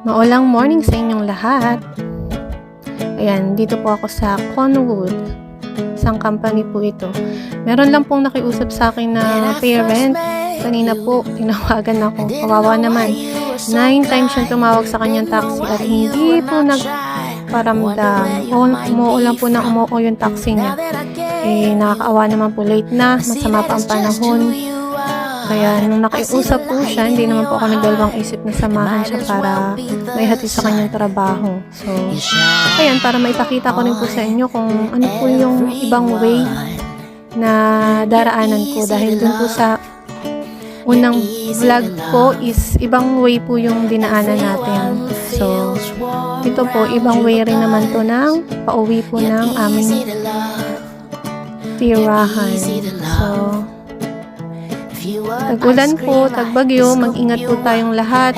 Maulang morning sa inyong lahat. Ayan, dito po ako sa Conwood. Isang company po ito. Meron lang pong nakiusap sa akin na parent. Kanina po, tinawagan ako. Kawawa naman. 9 times siyang tumawag sa kanyang taxi at hindi po nagparamdam. Umuulan po na umuo yung taxi niya. Nakakaawa naman po, late na. Masama pa ang panahon. Kaya nung nakiusap po siya, hindi naman po ako nagdalawang isip na samahan siya para may hatid sa kanyang trabaho. So, ayan, para maipakita ko rin po sa inyo kung ano po yung ibang way na daraanan ko. Dahil dun po sa unang vlog ko is ibang way po yung dinaanan natin. So, ito po, ibang way rin naman to ng pauwi po ng aming tirahan. So, tag-ulan po, tagbagyo, mag-ingat po tayong lahat.